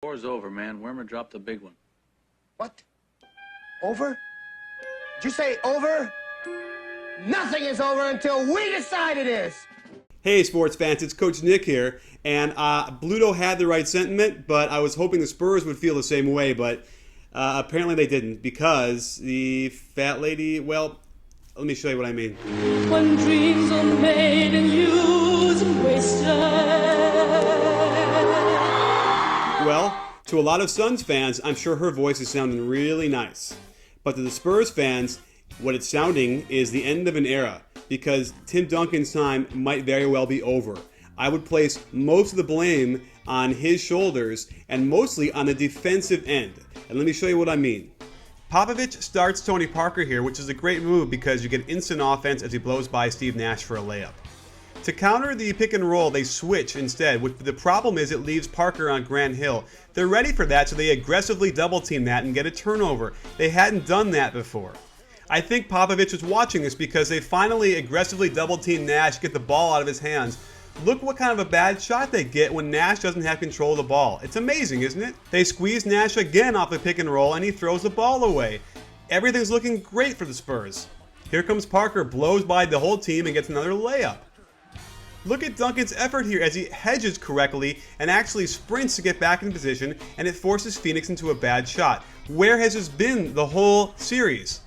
war's over, man. Wormer dropped a big one. What? Over? Did you say over? Nothing is over until we decide it is. Hey sports fans, it's Coach Nick here, and Bluto had the right sentiment, but I was hoping the Spurs would feel the same way, but apparently they didn't, because the fat lady, well, let me show you what I mean. When dreams are made and used and wasted. Well, to a lot of Suns fans, I'm sure her voice is sounding really nice. But to the Spurs fans, what it's sounding is the end of an era, because Tim Duncan's time might very well be over. I would place most of the blame on his shoulders and mostly on the defensive end. And let me show you what I mean. Popovich starts Tony Parker here, which is a great move because you get instant offense as he blows by Steve Nash for a layup. To counter the pick and roll, they switch instead, which the problem is it leaves Parker on Grant Hill. They're ready for that, so they aggressively double team that and get a turnover. They hadn't done that before. I think Popovich was watching this because they finally aggressively double team Nash, get the ball out of his hands. Look what kind of a bad shot they get when Nash doesn't have control of the ball. It's amazing, isn't it? They squeeze Nash again off the pick and roll and he throws the ball away. Everything's looking great for the Spurs. Here comes Parker, blows by the whole team and gets another layup. Look at Duncan's effort here as he hedges correctly and actually sprints to get back in position, and it forces Phoenix into a bad shot. Where has this been the whole series?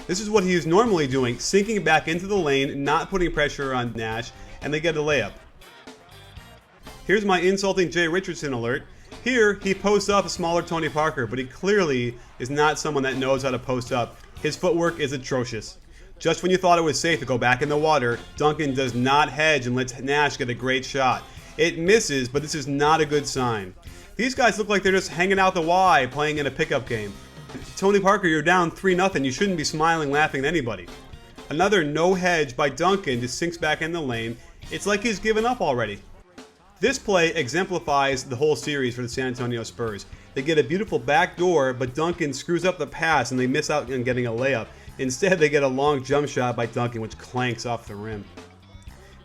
This is what he is normally doing, sinking back into the lane, not putting pressure on Nash, and they get a layup. Here's my insulting Jay Richardson alert. Here, he posts up a smaller Tony Parker, but he clearly is not someone that knows how to post up. His footwork is atrocious. Just when you thought it was safe to go back in the water, Duncan does not hedge and lets Nash get a great shot. It misses, but this is not a good sign. These guys look like they're just hanging out the Y, playing in a pickup game. Tony Parker, you're down 3-0. You shouldn't be smiling, laughing at anybody. Another no hedge by Duncan just sinks back in the lane. It's like he's given up already. This play exemplifies the whole series for the San Antonio Spurs. They get a beautiful backdoor, but Duncan screws up the pass and they miss out on getting a layup. Instead, they get a long jump shot by Duncan, which clanks off the rim.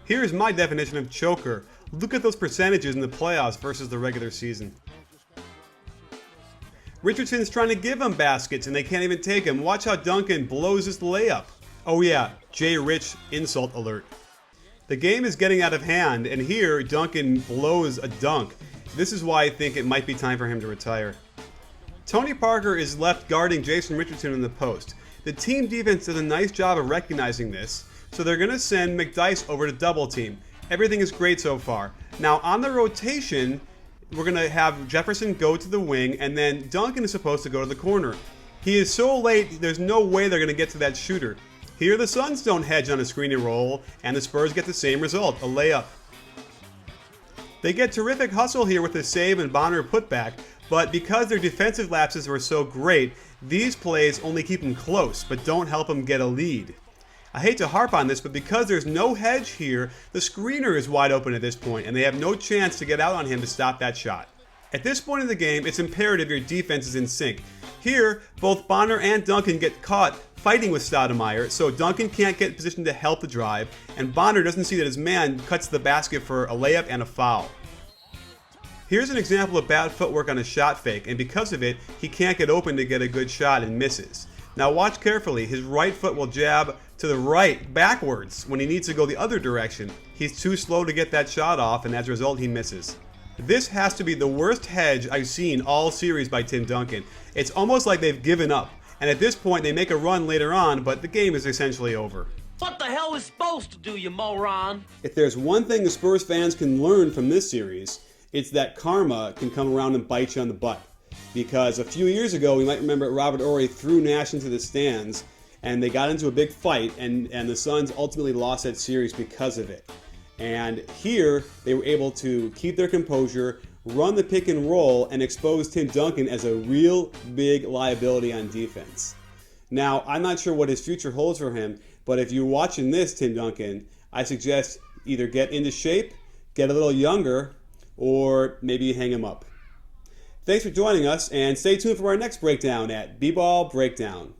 Here's my definition of choker. Look at those percentages in the playoffs versus the regular season. Richardson's trying to give them baskets and they can't even take them. Watch how Duncan blows his layup. Oh yeah, Jay Rich insult alert. The game is getting out of hand, and here Duncan blows a dunk. This is why I think it might be time for him to retire. Tony Parker is left guarding Jason Richardson in the post. The team defense does a nice job of recognizing this, so they're going to send McDyess over to double team. Everything is great so far. Now on the rotation, we're going to have Jefferson go to the wing, and then Duncan is supposed to go to the corner. He is so late, there's no way they're going to get to that shooter. Here the Suns don't hedge on a screen and roll, and the Spurs get the same result, a layup. They get terrific hustle here with the save and Bonner putback, but because their defensive lapses were so great, these plays only keep them close, but don't help them get a lead. I hate to harp on this, but because there's no hedge here, the screener is wide open at this point, and they have no chance to get out on him to stop that shot. At this point in the game, it's imperative your defense is in sync. Here, both Bonner and Duncan get caught fighting with Stoudemire, so Duncan can't get in position to help the drive, and Bonner doesn't see that his man cuts the basket for a layup and a foul. Here's an example of bad footwork on a shot fake, and because of it, he can't get open to get a good shot and misses. Now watch carefully, his right foot will jab to the right backwards when he needs to go the other direction. He's too slow to get that shot off, and as a result, he misses. This has to be the worst hedge I've seen all series by Tim Duncan. It's almost like they've given up. And at this point, they make a run later on, but the game is essentially over. What the hell is supposed to do, you moron? If there's one thing the Spurs fans can learn from this series, it's that karma can come around and bite you on the butt. Because a few years ago, we might remember Robert Horry threw Nash into the stands, and they got into a big fight, and the Suns ultimately lost that series because of it. And here, they were able to keep their composure, run the pick and roll, and expose Tim Duncan as a real big liability on defense. Now, I'm not sure what his future holds for him, but if you're watching this, Tim Duncan, I suggest either get into shape, get a little younger, or maybe hang him up. Thanks for joining us, and stay tuned for our next breakdown at B-Ball Breakdown.